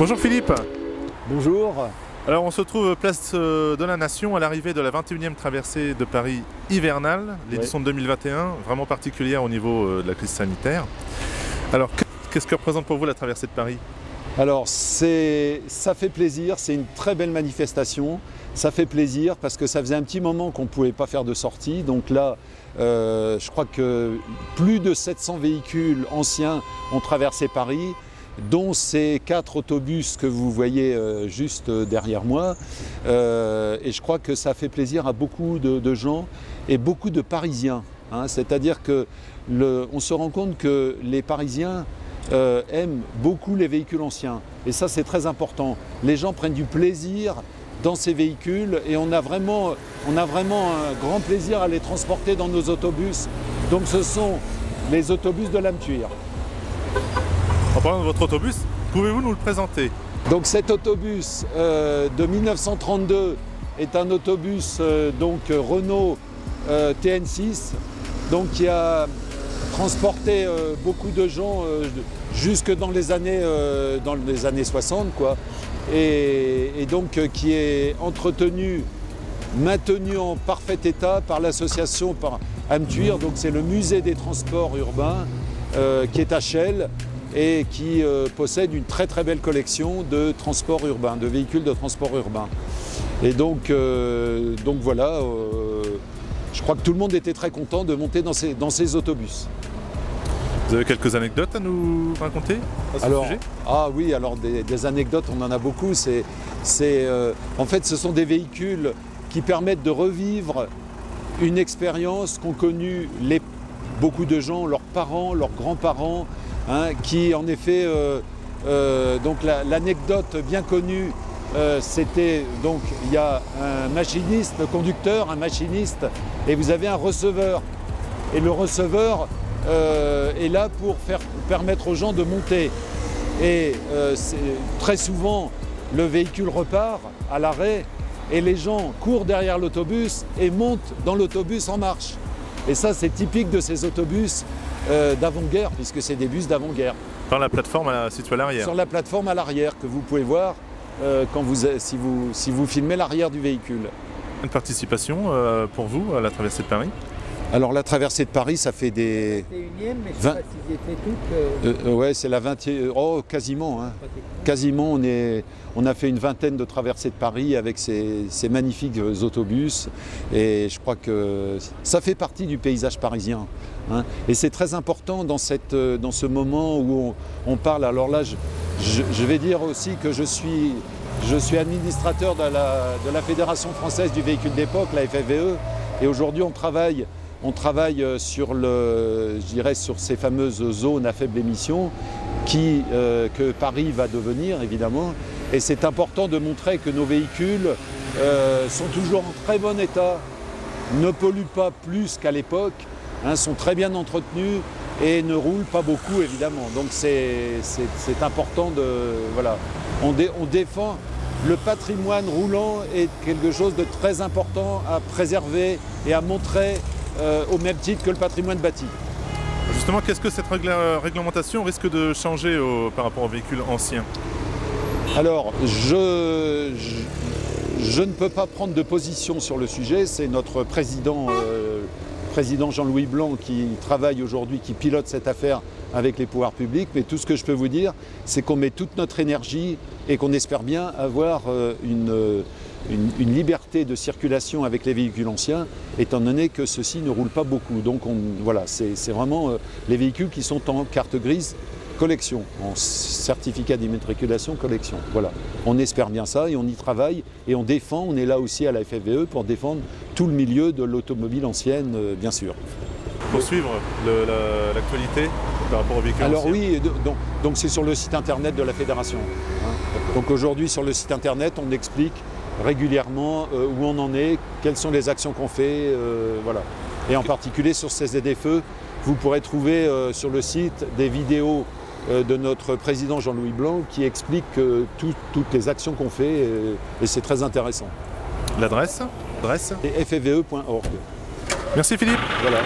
Bonjour Philippe. Bonjour. Alors on se trouve place de la Nation à l'arrivée de la 21e traversée de Paris hivernale, l'édition de 2021, vraiment particulière au niveau de la crise sanitaire. Alors qu'est-ce que représente pour vous la traversée de Paris? Alors ça fait plaisir, c'est une très belle manifestation. Ça fait plaisir parce que ça faisait un petit moment qu'on ne pouvait pas faire de sortie. Donc là, je crois que plus de 700 véhicules anciens ont traversé Paris, dont ces 4 autobus que vous voyez juste derrière moi. Et je crois que ça fait plaisir à beaucoup de gens et beaucoup de Parisiens. Hein. C'est-à-dire qu'on se rend compte que les Parisiens aiment beaucoup les véhicules anciens. Et ça, c'est très important. Les gens prennent du plaisir dans ces véhicules et on a vraiment un grand plaisir à les transporter dans nos autobus. Donc ce sont les autobus de l'Amtuir. En parlant de votre autobus, pouvez-vous nous le présenter? Donc cet autobus de 1932 est un autobus Renault TN6 qui a transporté beaucoup de gens jusque dans les années 60 quoi. Et donc qui est maintenu en parfait état par l'association Amtuir. Donc c'est le musée des transports urbains qui est à Chelles et qui possède une très très belle collection de transports urbains, de véhicules de transport urbain. Et donc voilà, je crois que tout le monde était très content de monter dans ces autobus. Vous avez quelques anecdotes à nous raconter à ce sujet? Ah oui, alors des anecdotes, on en a beaucoup. En fait, ce sont des véhicules qui permettent de revivre une expérience qu'ont connue beaucoup de gens, leurs parents, leurs grands-parents, hein, qui en effet, l'anecdote bien connue, c'était donc il y a un machiniste, le conducteur, un machiniste, et vous avez un receveur. Et le receveur est là pour permettre aux gens de monter. Et très souvent, le véhicule repart à l'arrêt et les gens courent derrière l'autobus et montent dans l'autobus en marche. Et ça, c'est typique de ces autobus d'avant-guerre, puisque c'est des bus d'avant-guerre. Par la plateforme située à l'arrière? Sur la plateforme à l'arrière, que vous pouvez voir si vous filmez l'arrière du véhicule. Une participation pour vous à la traversée de Paris? Alors la traversée de Paris, ça fait des... C'est unième, mais je ne sais pas si étaient toutes... ouais, c'est la 20e... Oh, quasiment. Hein. Quasiment, on a fait une vingtaine de traversées de Paris avec ces magnifiques autobus. Et je crois que ça fait partie du paysage parisien. Hein. Et c'est très important dans ce moment où on parle. Alors là, je vais dire aussi que je suis administrateur de la Fédération française du véhicule d'époque, la FFVE. Et aujourd'hui, on travaille sur ces fameuses zones à faible émission que Paris va devenir évidemment. Et c'est important de montrer que nos véhicules sont toujours en très bon état, ne polluent pas plus qu'à l'époque, hein, sont très bien entretenus et ne roulent pas beaucoup évidemment. Donc c'est important voilà. On défend le patrimoine roulant est quelque chose de très important à préserver et à montrer au même titre que le patrimoine bâti. Justement, qu'est-ce que cette réglementation risque de changer par rapport aux véhicules anciens? Alors, je ne peux pas prendre de position sur le sujet. C'est notre président Jean-Louis Blanc qui travaille aujourd'hui, qui pilote cette affaire avec les pouvoirs publics. Mais tout ce que je peux vous dire, c'est qu'on met toute notre énergie et qu'on espère bien avoir une liberté de circulation avec les véhicules anciens, étant donné que ceux-ci ne roulent pas beaucoup. Donc voilà, c'est vraiment les véhicules qui sont en carte grise collection, en certificat d'immatriculation collection. Voilà, on espère bien ça et on y travaille et on défend, on est là aussi à la FFVE pour défendre tout le milieu de l'automobile ancienne, bien sûr. Pour suivre l'actualité par rapport aux véhicules anciens. Alors oui, donc c'est sur le site internet de la Fédération. Hein. Donc aujourd'hui sur le site internet, on explique régulièrement où on en est, quelles sont les actions qu'on fait, voilà. Et en particulier sur ces ZFE, vous pourrez trouver sur le site des vidéos de notre président Jean-Louis Blanc qui explique toutes les actions qu'on fait et c'est très intéressant. L'adresse? FFVE.org. Merci Philippe. Voilà.